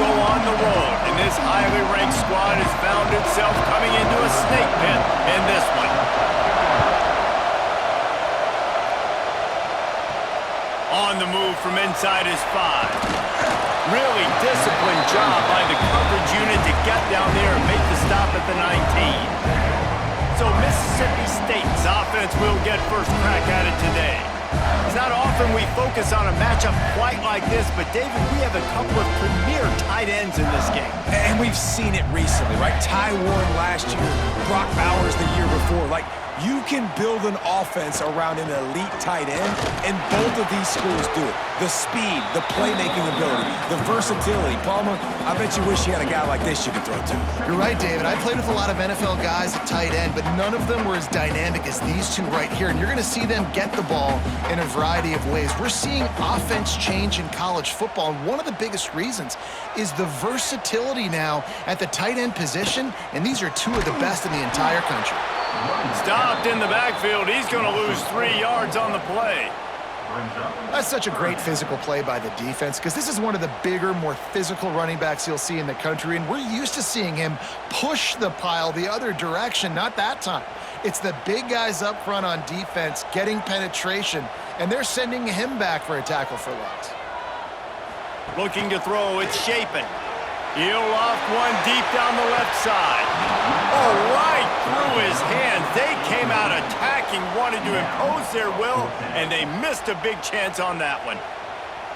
go on the road, and this highly ranked squad has found itself coming into a snake pit in this one. On the move from inside his 5. Really disciplined job by the coverage unit to get down there and make the stop at the 19. So Mississippi State's offense will get first crack at it today. It's not often we focus on a matchup quite like this, but David, we have a couple of premier tight ends in this game. And we've seen it recently, right? Ty Warren last year, Brock Bowers the year before. Like, you can build an offense around an elite tight end, and both of these schools do it. The speed, the playmaking ability, the versatility. Palmer, I bet you wish you had a guy like this you could throw to. You're right, David. I played with a lot of NFL guys at tight end, but none of them were as dynamic as these two right here. And you're going to see them get the ball in a variety of ways. We're seeing offense change in college football, and one of the biggest reasons is the versatility now at the tight end position, and these are two of the best in the entire country. Stopped in the backfield. He's going to lose 3 yards on the play. That's such a great physical play by the defense because this is one of the bigger, more physical running backs you'll see in the country, and we're used to seeing him push the pile the other direction. Not that time. It's the big guys up front on defense getting penetration, and they're sending him back for a tackle for loss. Looking to throw, it's Shapen. He'll loft one deep down the left side. Oh, right through his hands. They came out attacking, wanted to impose their will, and they missed a big chance on that one.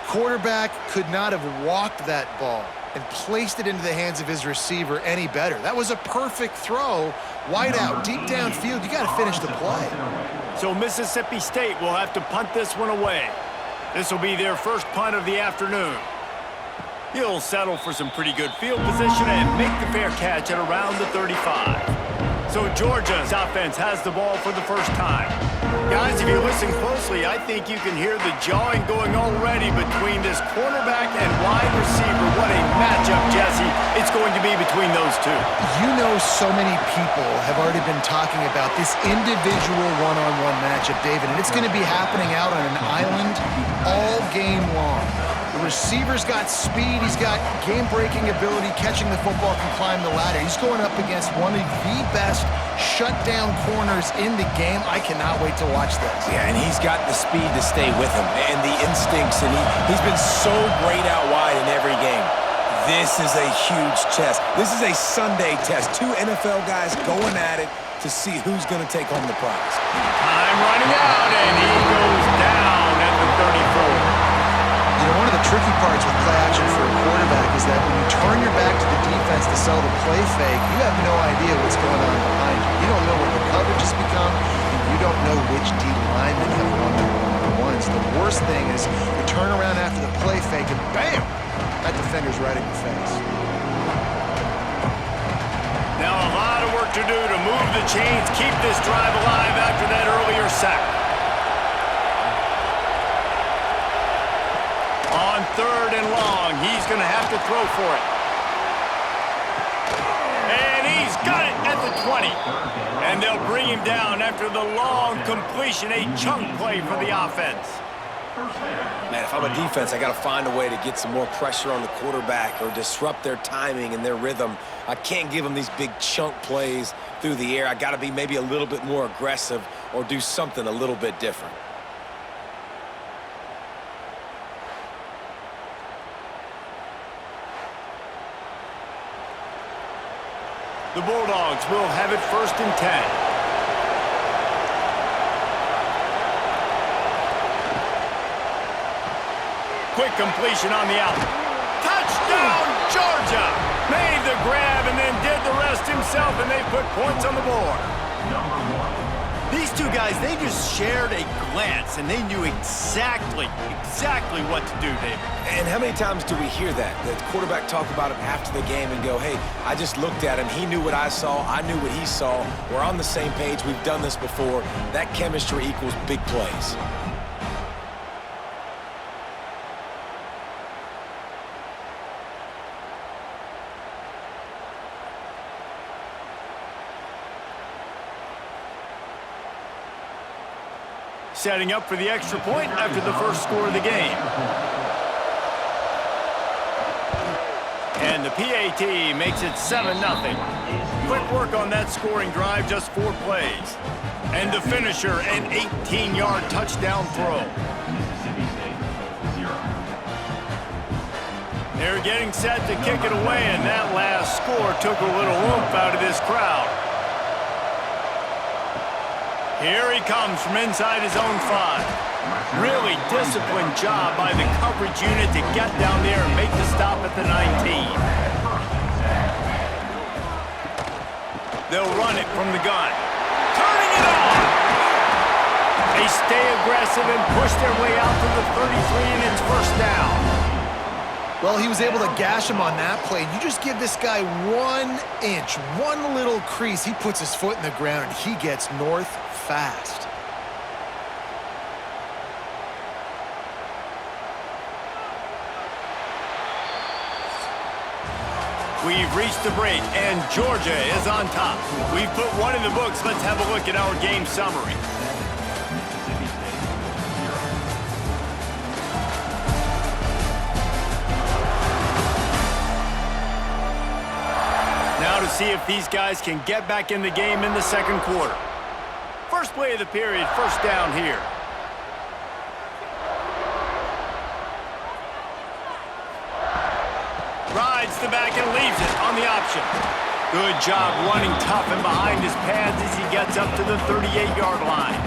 Quarterback could not have walked that ball and placed it into the hands of his receiver any better. That was a perfect throw. Wide out, deep downfield. You got to finish the play. So Mississippi State will have to punt this one away. This will be their first punt of the afternoon. He'll settle for some pretty good field position and make the fair catch at around the 35. So Georgia's offense has the ball for the first time. Guys, if you listen closely, I think you can hear the jawing going already between this cornerback and wide receiver. What a matchup, Jesse, it's going to be between those two. You know, so many people have already been talking about this individual one-on-one matchup, David, and it's going to be happening out on an island all game long. The receiver's got speed, he's got game-breaking ability, catching the football, can climb the ladder. He's going up against one of the best shutdown corners in the game. I cannot wait to watch this. Yeah, and he's got the speed to stay with him and the instincts, and he's been so great out wide in every game. This is a huge test. This is a Sunday test. Two NFL guys going at it to see who's going to take home the prize. Time running out, and he goes down at the 34. You know, one of the tricky parts with play action for a quarterback is that when you turn your back to the defense to sell the play fake, you have no idea what's going on behind you. You don't know what the coverage has become, and you don't know which D linemen have won their one-on-ones. The worst thing is you turn around after the play fake, and bam! That defender's right in your face. Now a lot of work to do to move the chains, keep this drive alive after that earlier sack. On 3rd and long, he's going to have to throw for it. And he's got it at the 20. And they'll bring him down after the long completion, a chunk play for the offense. Man, if I'm a defense, I got to find a way to get some more pressure on the quarterback or disrupt their timing and their rhythm. I can't give them these big chunk plays through the air. I got to be maybe a little bit more aggressive or do something a little bit different. The Bulldogs will have it 1st and 10. Quick completion on the out. Touchdown, Georgia! Made the grab and then did the rest himself, and they put points on the board. These two guys, they just shared a glance, and they knew exactly what to do, David. And how many times do we hear that? The quarterback talk about it after the game and go, hey, I just looked at him. He knew what I saw. I knew what he saw. We're on the same page. We've done this before. That chemistry equals big plays. Setting up for the extra point after the first score of the game. And the PAT makes it 7-0. Quick work on that scoring drive, just 4 plays. And the finisher, an 18-yard touchdown throw. They're getting set to kick it away, and that last score took a little oomph out of this crowd. Here he comes from inside his own 5. Really disciplined job by the coverage unit to get down there and make the stop at the 19. They'll run it from the gun. Turning it on! They stay aggressive and push their way out to the 33, and it's first down. Well, he was able to gash him on that play. You just give this guy 1 inch, one little crease. He puts his foot in the ground, and he gets north fast. We've reached the break, and Georgia is on top. We've put one in the books. Let's have a look at our game summary. Now to see if these guys can get back in the game in the second quarter. First play of the period, first down here. Rides the back and leaves it on the option. Good job running tough and behind his pads as he gets up to the 38-yard line.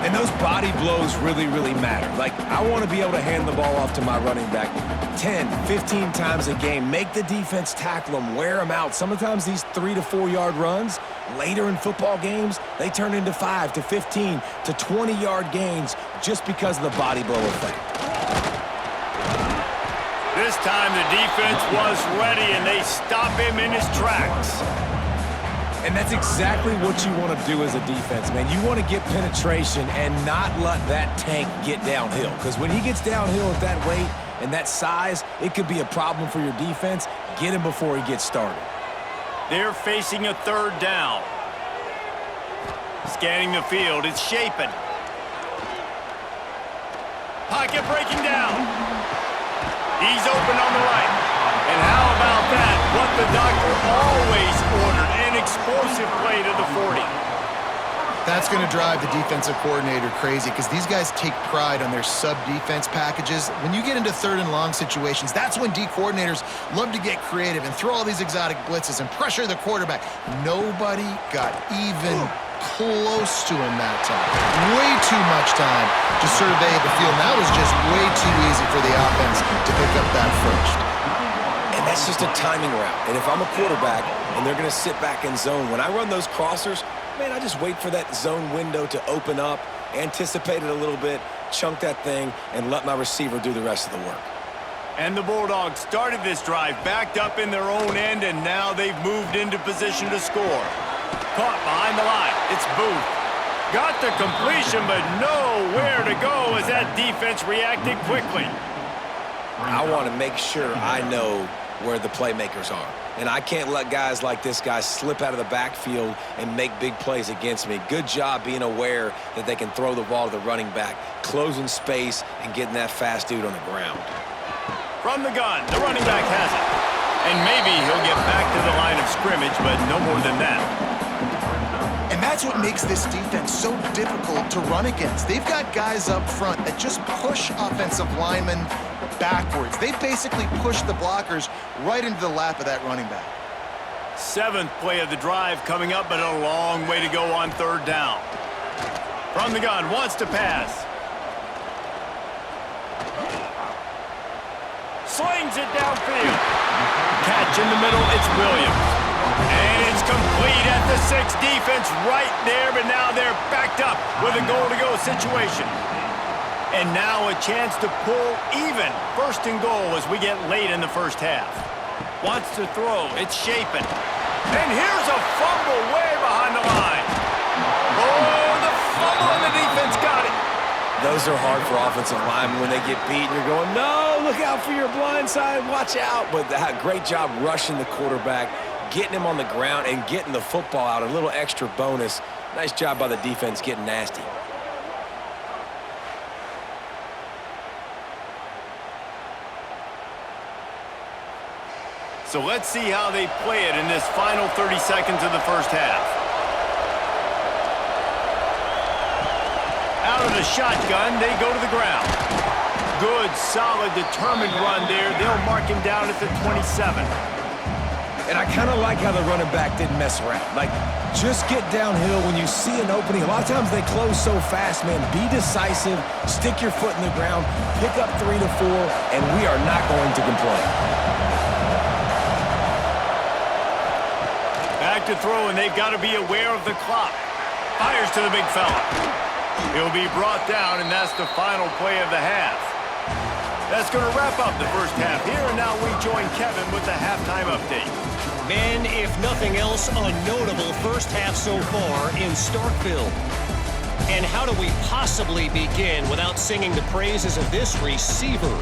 And those body blows really, really matter. Like, I want to be able to hand the ball off to my running back 10, 15 times a game. Make the defense tackle them, wear them out. Sometimes these 3 to 4 yard runs, later in football games, they turn into 5 to 15 to 20-yard gains just because of the body blow effect. This time the defense was ready, and they stop him in his tracks. And that's exactly what you want to do as a defense, man. You want to get penetration and not let that tank get downhill. Because when he gets downhill at that weight and that size, it could be a problem for your defense. Get him before he gets started. They're facing a third down. Scanning the field, it's Shapen. Pocket breaking down. He's open on the right. And how about that? What the doctor always ordered, an explosive play to the 40. That's going to drive the defensive coordinator crazy because these guys take pride on their sub-defense packages. When you get into third and long situations, that's when D coordinators love to get creative and throw all these exotic blitzes and pressure the quarterback. Nobody got even close to him that time. Way too much time to survey the field. That was just way too easy for the offense to pick up that first. And that's just a timing route. And if I'm a quarterback and they're going to sit back in zone, when I run those crossers, man, I just wait for that zone window to open up, anticipate it a little bit, chunk that thing, and let my receiver do the rest of the work. And the Bulldogs started this drive backed up in their own end, and now they've moved into position to score. Caught behind the line. It's Booth. Got the completion, but nowhere to go as that defense reacted quickly. I want to make sure I know where the playmakers are. And I can't let guys like this guy slip out of the backfield and make big plays against me. Good job being aware that they can throw the ball to the running back, closing space, and getting that fast dude on the ground. From the gun, the running back has it. And maybe he'll get back to the line of scrimmage, but no more than that. And that's what makes this defense so difficult to run against. They've got guys up front that just push offensive linemen backwards. They basically push the blockers right into the lap of that running back. Seventh play of the drive coming up, but a long way to go on third down. From the gun, wants to pass. Slings it downfield. Catch in the middle, it's Williams. And it's complete at the 6. Defense right there, but now they're backed up with a goal-to-go situation. And now a chance to pull even. First and goal as we get late in the first half. Wants to throw, it's Shapen. And here's a fumble way behind the line. Oh, the fumble, and the defense got it. Those are hard for offensive linemen when they get beat and you're going, no, look out for your blind side, watch out. But that great job rushing the quarterback, getting him on the ground and getting the football out, a little extra bonus. Nice job by the defense getting nasty. So let's see how they play it in this final 30 seconds of the first half. Out of the shotgun, they go to the ground. Good, solid, determined run there. They'll mark him down at the 27. And I kind of like how the running back didn't mess around. Like, just get downhill when you see an opening. A lot of times they close so fast, man. Be decisive, stick your foot in the ground, pick up 3 to 4, and we are not going to complain. Back to throw, and they've got to be aware of the clock. Fires to the big fella. He'll be brought down, and that's the final play of the half. That's going to wrap up the first half here, and now we join Kevin with the halftime update. Men, if nothing else, a notable first half so far in Starkville. And how do we possibly begin without singing the praises of this receiver?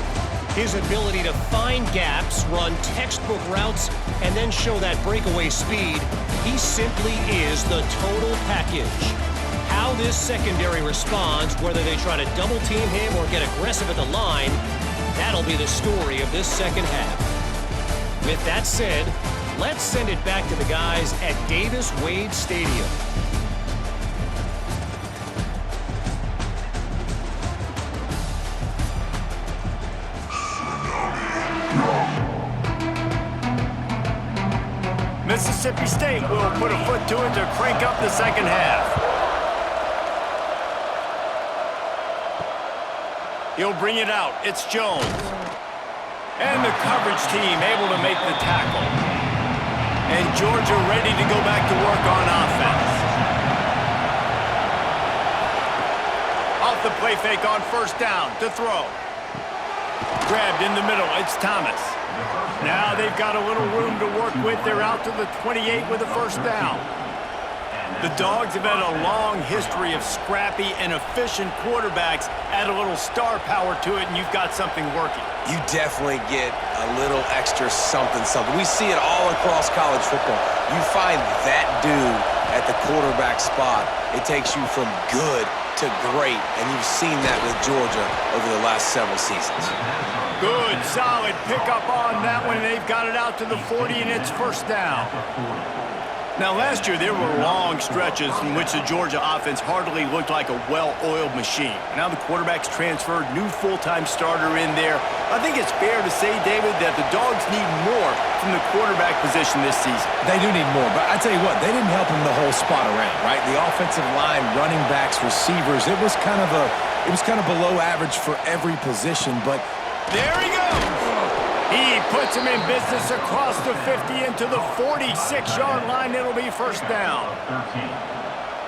His ability to find gaps, run textbook routes, and then show that breakaway speed. He simply is the total package. How this secondary responds, whether they try to double team him or get aggressive at the line, that'll be the story of this second half. With that said, let's send it back to the guys at Davis-Wade Stadium. Mississippi State will put a foot to it to crank up the second half. He'll bring it out. It's Jones. And the coverage team able to make the tackle. And Georgia ready to go back to work on offense. Off the play fake on first down to throw. Grabbed in the middle. It's Thomas. Now they've got a little room to work with. They're out to the 28 with a first down. The Dogs have had a long history of scrappy and efficient quarterbacks. Add a little star power to it, and you've got something working. You definitely get a little extra something. We see it all across college football. You find that dude at the quarterback spot, it takes you from good to great, and you've seen that with Georgia over the last several seasons. Good, solid pickup on that one. They've got it out to the 40, and it's first down. Now, last year, there were long stretches in which the Georgia offense hardly looked like a well-oiled machine. Now the quarterback's transferred, new full-time starter in there. I think it's fair to say, David, that the Dogs need more from the quarterback position this season. They do need more, but I tell you what, they didn't help him the whole spot around, right? The offensive line, running backs, receivers, it was kind of below average for every position, but there he goes. He puts him in business across the 50 into the 46-yard line. It'll be first down.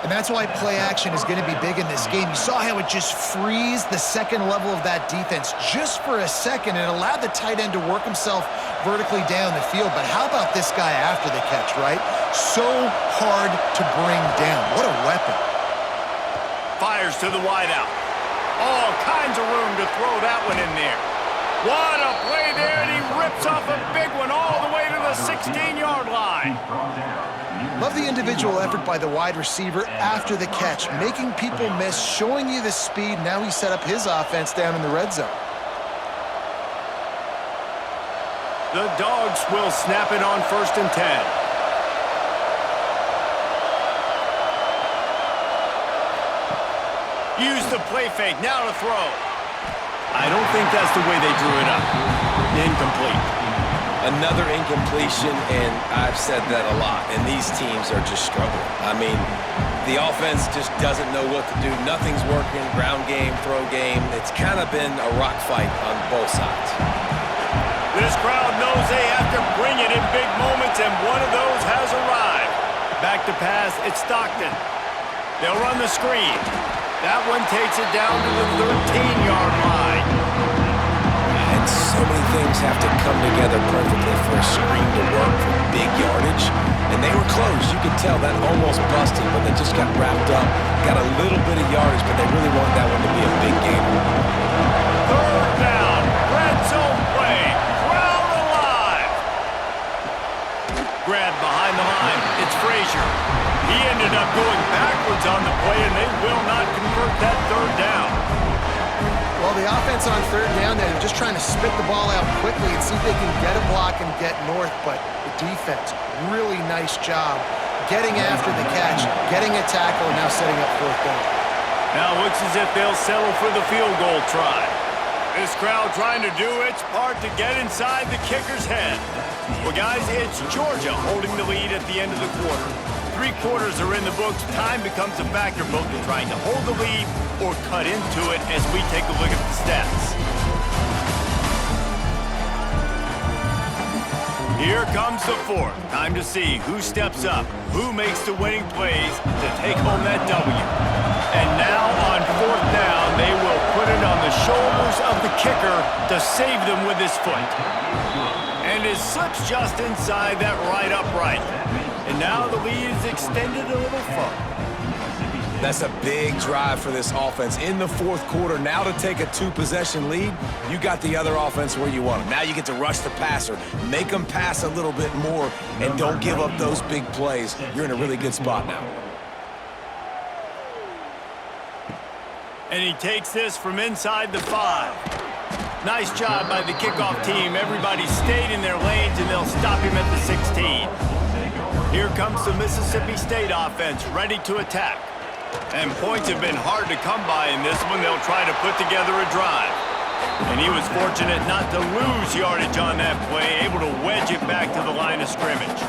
And that's why play action is going to be big in this game. You saw how it just frees the second level of that defense just for a second. It allowed the tight end to work himself vertically down the field. But how about this guy after the catch, right? So hard to bring down. What a weapon. Fires to the wideout. All kinds of room to throw that one in there. What a play there, and he rips off a big one all the way to the 16-yard line. Love the individual effort by the wide receiver after the catch, making people miss, showing you the speed. Now he set up his offense down in the red zone. The Dogs will snap it on 1st and 10. Use the play fake, now to throw. I don't think that's the way they drew it up. Incomplete. another incompletion, and I've said that a lot, and these teams are just struggling. I mean, the offense just doesn't know what to do. Nothing's working, ground game, throw game. It's kind of been a rock fight on both sides. This crowd knows they have to bring it in big moments, and one of those has arrived. Back to pass, it's Stockton. They'll run the screen. That one takes it down to the 13-yard line. And so many things have to come together perfectly for a screen to work for big yardage. And they were close. You could tell that almost busted, but they just got wrapped up. Got a little bit of yardage, but they really want that one to be a big game. Third down. Red zone play. Crowd alive. Grab behind the line. It's Frazier. He ended up going backwards on the play, and they will not convert that third down. Well, Well, the offense on third down, they're just trying to spit the ball out quickly and see if they can get a block and get north, but the defense, really nice job getting after the catch, getting a tackle, and now setting up fourth down. Now it looks as if they'll settle for the field goal try. This crowd trying to do its part to get inside the kicker's head. Well, guys, it's Georgia holding the lead at the end of the quarter. 3 quarters are in the books. Time becomes a factor, both in trying to hold the lead or cut into it as we take a look at the stats. Here comes the fourth. Time to see who steps up, who makes the winning plays to take home that W. And now on fourth down, they will put it on the shoulders of the kicker to save them with his foot. And it slips just inside that right upright. And now the lead is extended a little further. That's a big drive for this offense in the fourth quarter. Now to take a 2-possession lead, you got the other offense where you want them. Now you get to rush the passer, make them pass a little bit more, and don't give up those big plays. You're in a really good spot now. And he takes this from inside the 5. Nice job by the kickoff team. Everybody stayed in their lanes, and they'll stop him at the 16. Here comes the Mississippi State offense, ready to attack. And points have been hard to come by in this one. They'll try to put together a drive. And he was fortunate not to lose yardage on that play, able to wedge it back to the line of scrimmage.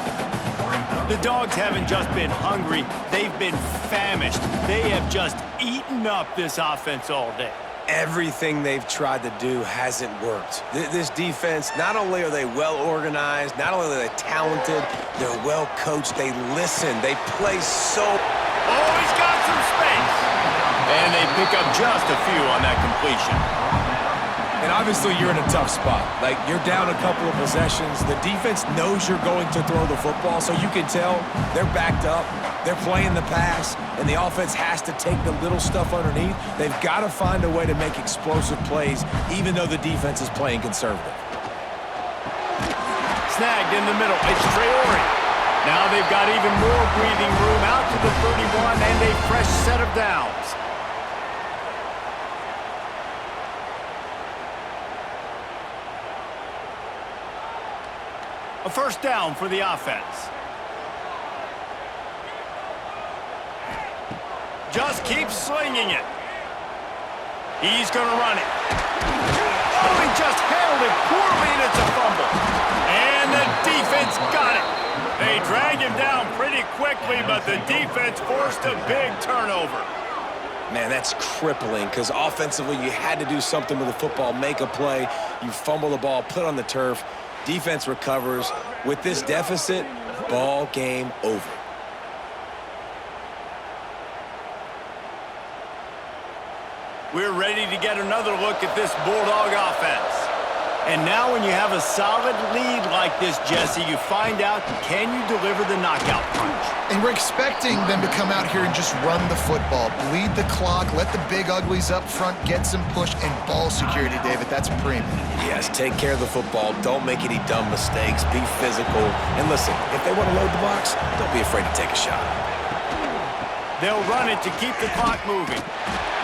The Dogs haven't just been hungry, they've been famished. They have just eaten up this offense all day. Everything they've tried to do hasn't worked. This defense, not only are they well organized, not only are they talented, they're well coached, they listen, they play so... Oh, he's got some space! And they pick up just a few on that completion. And obviously you're in a tough spot. Like, you're down a couple of possessions. The defense knows you're going to throw the football, so you can tell they're backed up. They're playing the pass, and the offense has to take the little stuff underneath. They've got to find a way to make explosive plays, even though the defense is playing conservative. Snagged in the middle. It's Traore. Now they've got even more breathing room out to the 31 and a fresh set of downs. A first down for the offense. Just keeps slinging it. He's going to run it. Oh, he just handled it poorly, and it's a fumble. And the defense got it. They drag him down pretty quickly, but the defense forced a big turnover. Man, that's crippling, because offensively you had to do something with the football, make a play. You fumble the ball, put it on the turf. Defense recovers. With this deficit, ball game over. We're ready to get another look at this Bulldog offense. And now when you have a solid lead like this, Jesse, you find out, can you deliver the knockout punch? And we're expecting them to come out here and just run the football, bleed the clock, let the big uglies up front get some push and ball security, David. That's premium. Yes, take care of the football. Don't make any dumb mistakes. Be physical. And listen, if they want to load the box, don't be afraid to take a shot. They'll run it to keep the clock moving.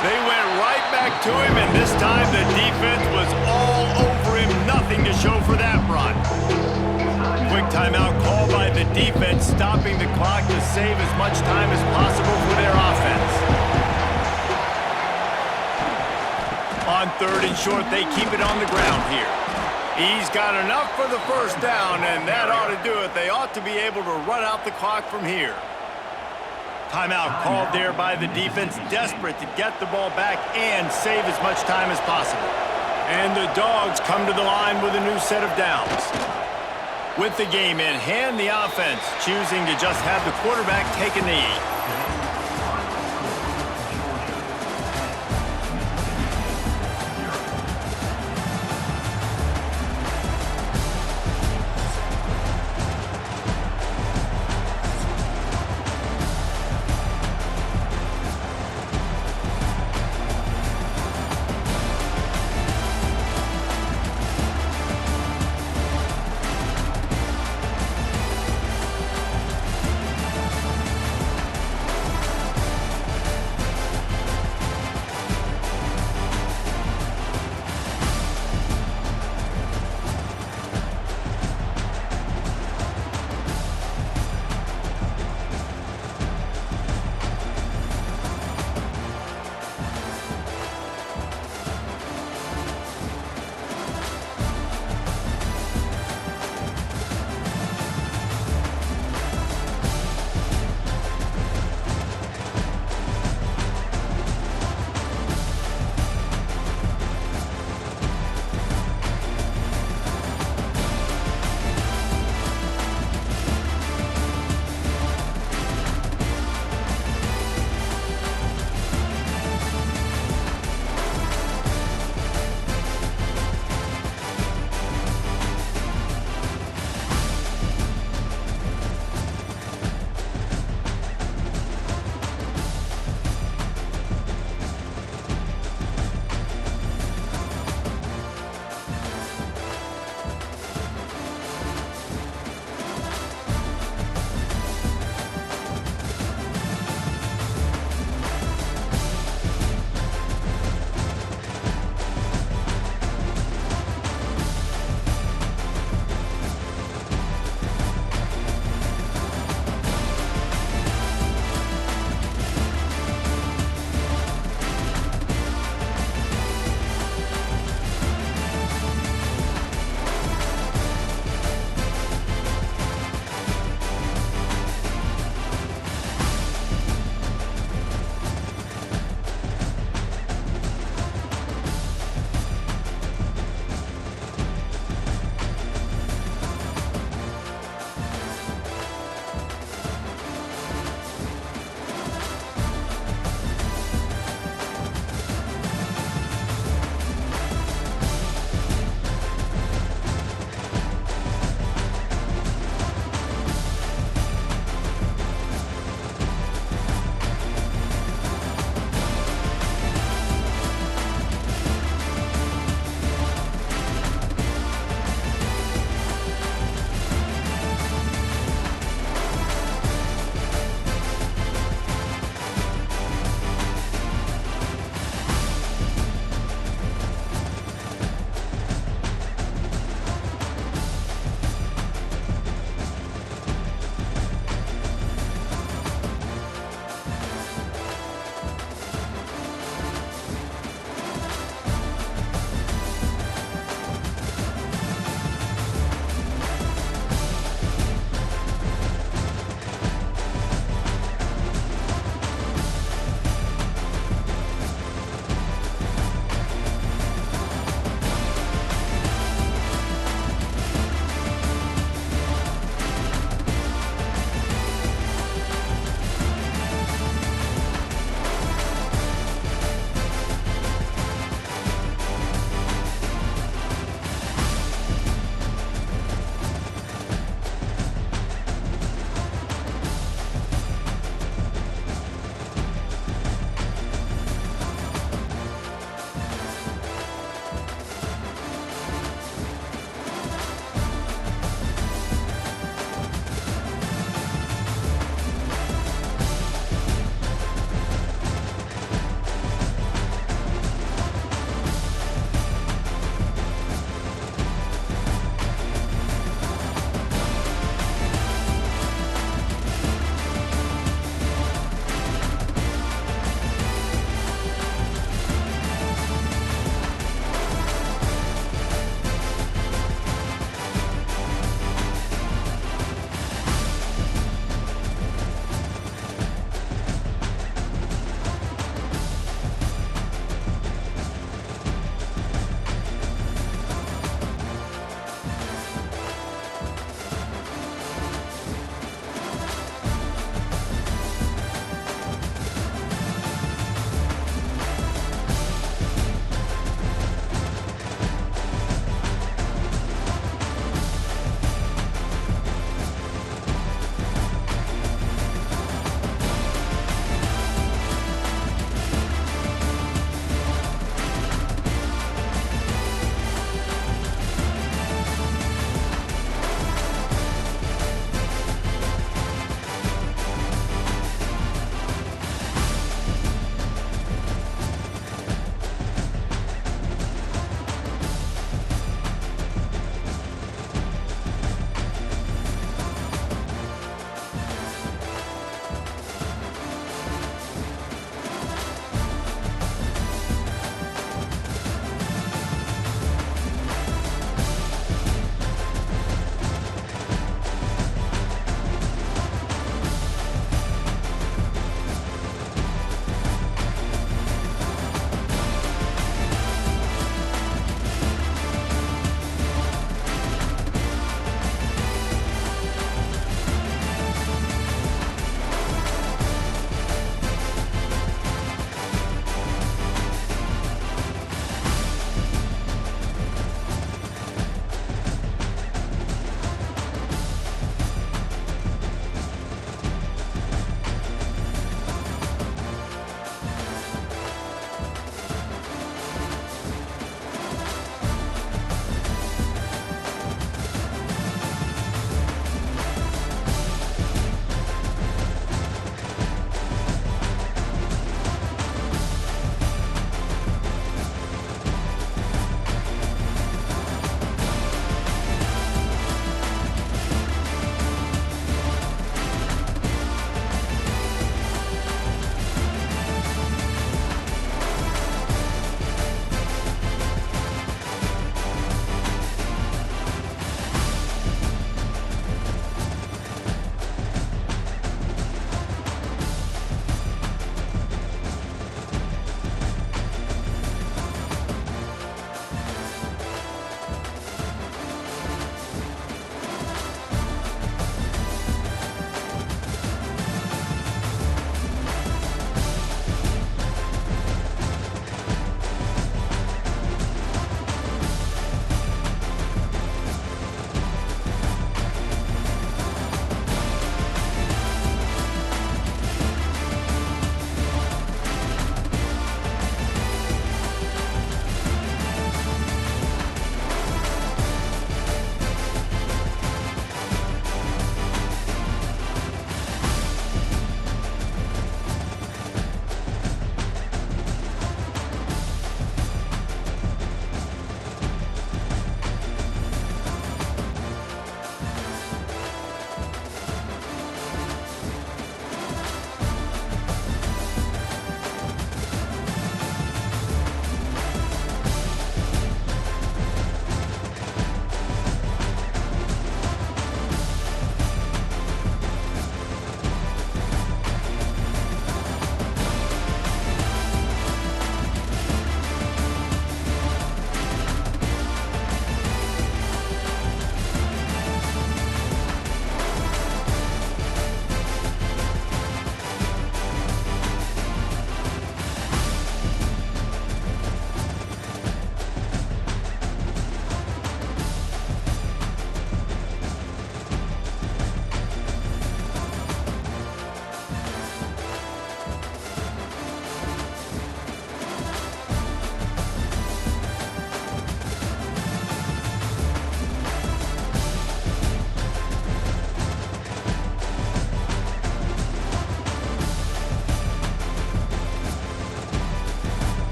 They went right back to him, and this time the defense was all over him. Nothing to show for that run. Quick timeout called by the defense, stopping the clock to save as much time as possible for their offense. On third and short, they keep it on the ground here. He's got enough for the first down, and that ought to do it. They ought to be able to run out the clock from here. Timeout called there by the defense, desperate to get the ball back and save as much time as possible. And the Dogs come to the line with a new set of downs. With the game in hand, the offense choosing to just have the quarterback take a knee.